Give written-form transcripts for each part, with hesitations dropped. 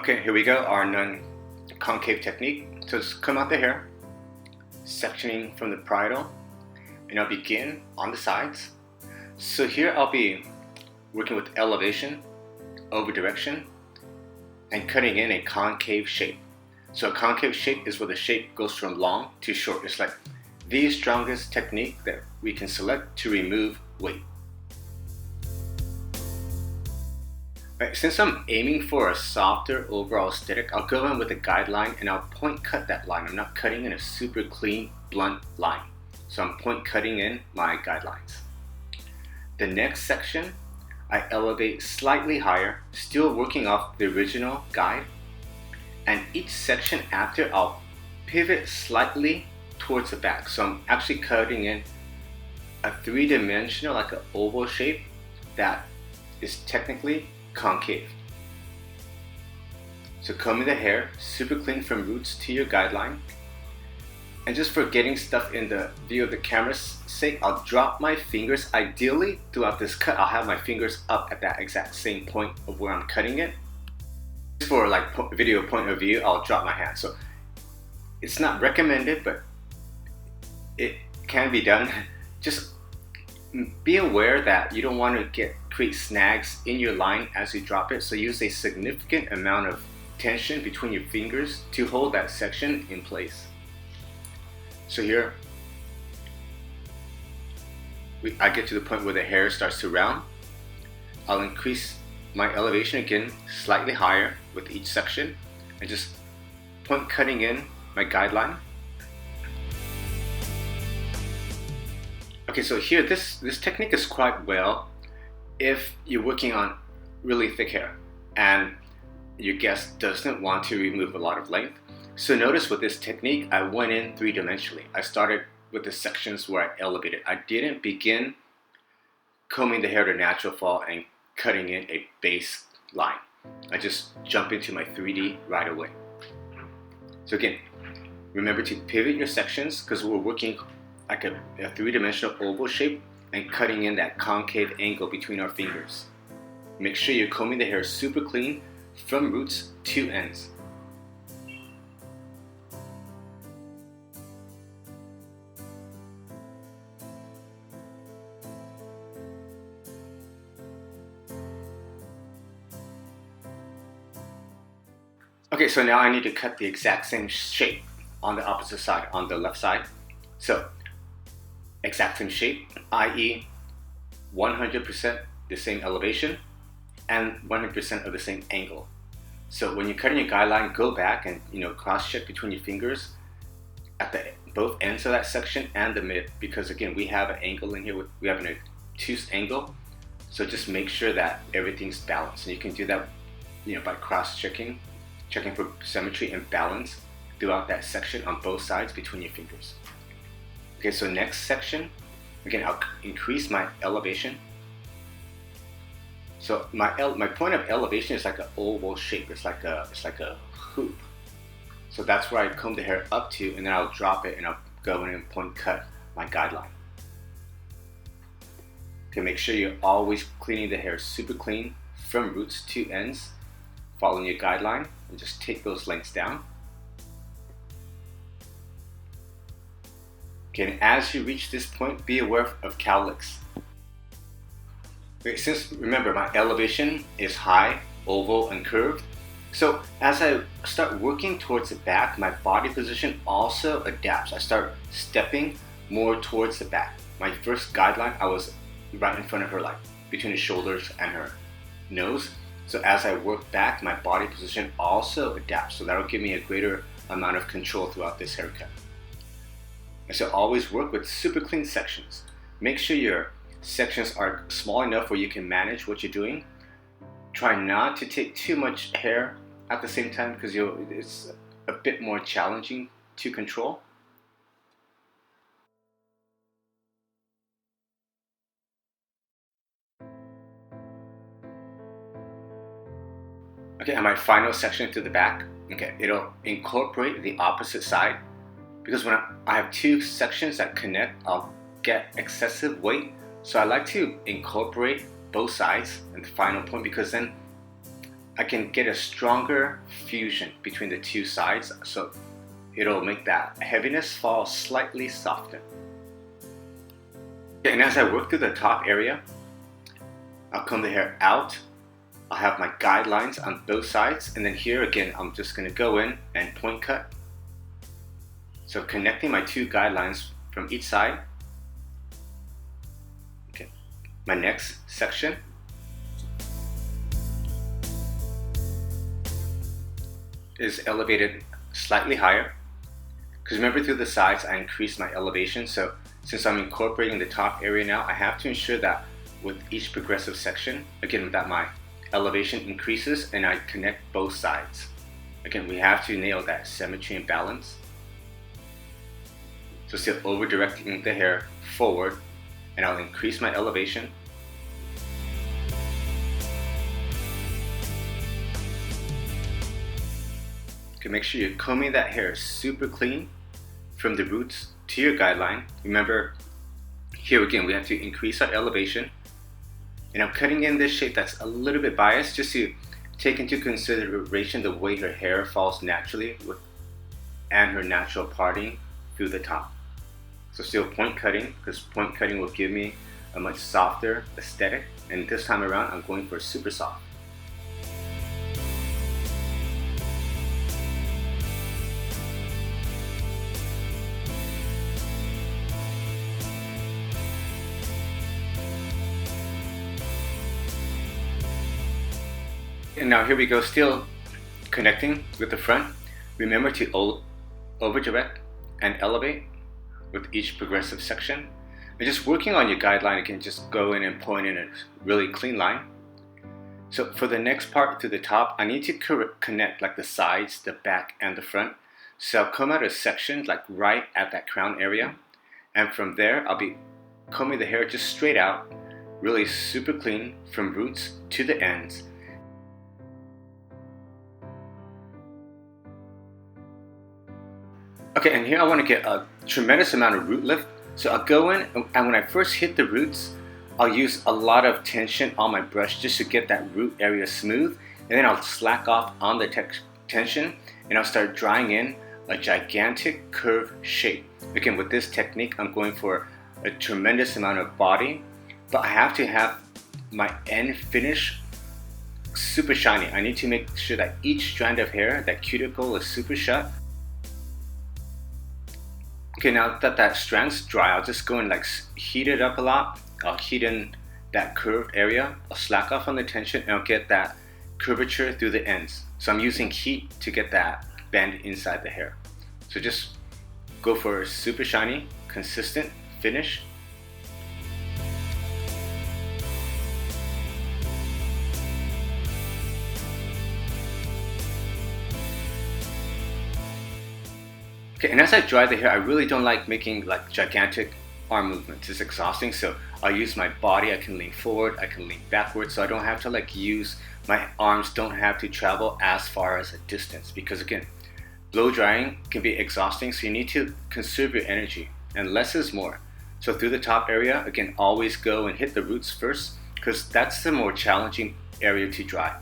Okay, here we go, our non-concave technique. So just come out the hair, sectioning from the parietal, and I'll begin on the sides. So here I'll be working with elevation, over direction, and cutting in a concave shape. So a concave shape is where the shape goes from long to short. It's like the strongest technique that we can select to remove weight. Right, since I'm aiming for a softer overall aesthetic, I'll go in with a guideline and I'll point cut that line. I'm not cutting in a super clean, blunt line. So I'm point cutting in my guidelines. The next section, I elevate slightly higher, still working off the original guide. And each section after, I'll pivot slightly towards the back. So I'm actually cutting in a three-dimensional, like an oval shape that is technically concave. So combing the hair, super clean from roots to your guideline. And just for getting stuff in the view of the camera's sake, I'll drop my fingers. Ideally, throughout this cut, I'll have my fingers up at that exact same point of where I'm cutting it. Just for like video point of view, I'll drop my hand. So it's not recommended, but it can be done. Just be aware that you don't want to create snags in your line as you drop it. So use a significant amount of tension between your fingers to hold that section in place. So here, I get to the point where the hair starts to round. I'll increase my elevation again slightly higher with each section and just point cutting in my guideline. Okay, so here this technique is quite well if you're working on really thick hair and your guest doesn't want to remove a lot of length. So notice with this technique, I went in three-dimensionally. I started with the sections where I elevated. I didn't begin combing the hair to natural fall and cutting in a base line. I just jump into my 3D right away. So again, remember to pivot your sections because we're working like a three-dimensional oval shape and cutting in that concave angle between our fingers. Make sure you're combing the hair super clean from roots to ends. Okay, so now I need to cut the exact same shape on the opposite side, on the left side. So, exact same shape, i.e. 100% the same elevation and 100% of the same angle. So when you're cutting your guideline, go back and cross-check between your fingers at both ends of that section and the mid, because again, we have an angle in here, we have an obtuse angle. So just make sure that everything's balanced. And you can do that by cross-checking, checking for symmetry and balance throughout that section on both sides between your fingers. Okay, so next section, again, I'll increase my elevation. So my point of elevation is like an oval shape. It's like a hoop. So that's where I comb the hair up to, and then I'll drop it and I'll go in and point cut my guideline. Okay, make sure you're always cleaning the hair super clean from roots to ends, following your guideline, and just take those lengths down. Okay, and as you reach this point, be aware of cowlicks. Okay, since remember my elevation is high, oval, and curved, so as I start working towards the back, my body position also adapts. I start stepping more towards the back. My first guideline, I was right in front of her, like between the shoulders and her nose. So as I work back, my body position also adapts. So that'll give me a greater amount of control throughout this haircut. And so always work with super clean sections. Make sure your sections are small enough where you can manage what you're doing. Try not to take too much hair at the same time because it's a bit more challenging to control. Okay, and my final section to the back, okay, it'll incorporate the opposite side because when I have two sections that connect, I'll get excessive weight. So I like to incorporate both sides in the final point because then I can get a stronger fusion between the two sides, so it'll make that heaviness fall slightly softer. And as I work through the top area, I'll comb the hair out. I'll have my guidelines on both sides, and then here again, I'm just going to go in and point cut. So connecting my two guidelines from each side. Okay, my next section is elevated slightly higher, because remember, through the sides I increased my elevation. So since I'm incorporating the top area now, I have to ensure that with each progressive section, again, that my elevation increases and I connect both sides. Again, we have to nail that symmetry and balance. So still over directing the hair forward, and I'll increase my elevation. Okay, make sure you're combing that hair super clean from the roots to your guideline. Remember, here again, we have to increase our elevation. And I'm cutting in this shape that's a little bit biased, just to take into consideration the way her hair falls naturally and her natural parting through the top. So still point cutting, because point cutting will give me a much softer aesthetic. And this time around, I'm going for super soft. And now here we go, still connecting with the front. Remember to over direct and elevate with each progressive section. And just working on your guideline, you can just go in and point in a really clean line. So for the next part to the top, I need to connect like the sides, the back, and the front. So I'll come out a section like right at that crown area. And from there, I'll be combing the hair just straight out, really super clean from roots to the ends. Okay, and here I want to get a tremendous amount of root lift. So I'll go in, and when I first hit the roots, I'll use a lot of tension on my brush just to get that root area smooth. And then I'll slack off on the tension, and I'll start drawing in a gigantic curve shape. Again, with this technique, I'm going for a tremendous amount of body, but I have to have my end finish super shiny. I need to make sure that each strand of hair, that cuticle, is super shut. Okay, now that that strand's dry, I'll just go and like heat it up a lot. I'll heat in that curved area. I'll slack off on the tension, and I'll get that curvature through the ends. So I'm using heat to get that bend inside the hair. So just go for a super shiny, consistent finish. Okay, and as I dry the hair, I really don't like making like gigantic arm movements. It's exhausting, so I'll use my body. I can lean forward, I can lean backwards, so I don't have to like use my arms, don't have to travel as far as a distance, because again, blow drying can be exhausting, so you need to conserve your energy, and less is more. So through the top area, again, always go and hit the roots first, because that's the more challenging area to dry.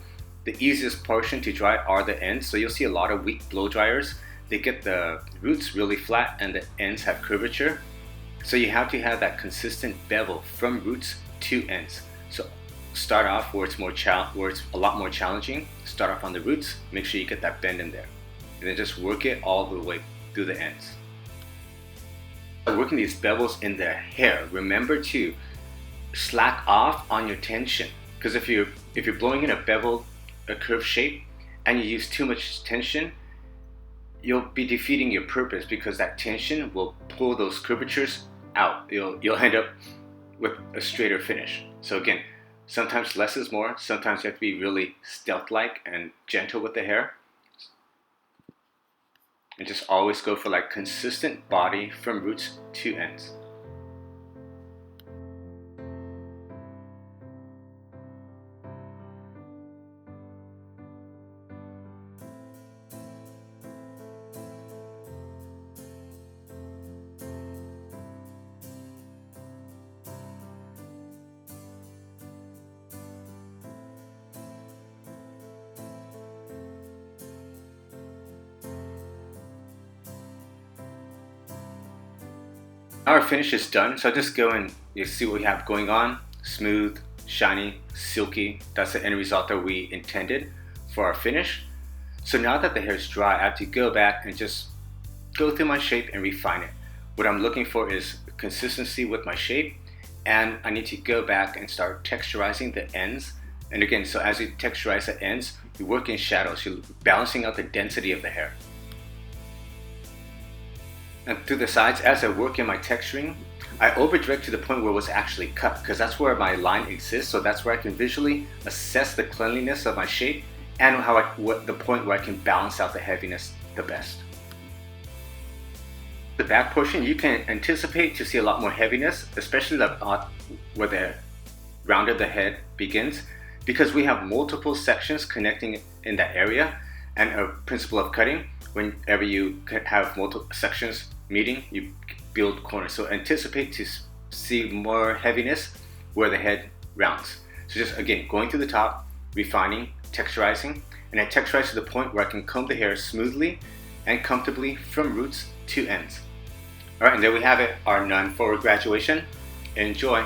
The easiest portion to dry are the ends, so you'll see a lot of weak blow dryers. They get the roots really flat and the ends have curvature. So you have to have that consistent bevel from roots to ends. So start off where it's a lot more challenging. Start off on the roots, make sure you get that bend in there. And then just work it all the way through the ends. Working these bevels in the hair, remember to slack off on your tension. Because if you're blowing in a curved shape, and you use too much tension, you'll be defeating your purpose, because that tension will pull those curvatures out. You'll end up with a straighter finish. So again, sometimes less is more. Sometimes you have to be really stealth-like and gentle with the hair. And just always go for like consistent body from roots to ends. Our finish is done, so I just go and you see what we have going on. Smooth, shiny, silky. That's the end result that we intended for our finish. So now that the hair is dry, I have to go back and just go through my shape and refine it. What I'm looking for is consistency with my shape, and I need to go back and start texturizing the ends. And again, so as you texturize the ends, you work in shadows, you're balancing out the density of the hair. And through the sides, as I work in my texturing, I over direct to the point where it was actually cut, because that's where my line exists, so that's where I can visually assess the cleanliness of my shape and the point where I can balance out the heaviness the best. The back portion, you can anticipate to see a lot more heaviness, especially where the rounded the head begins, because we have multiple sections connecting in that area. And a principle of cutting, whenever you have multiple sections meeting, you build corners. So anticipate to see more heaviness where the head rounds. So just again, going through the top, refining, texturizing, and I texturize to the point where I can comb the hair smoothly and comfortably from roots to ends. All right, and there we have it, our none forward graduation. Enjoy.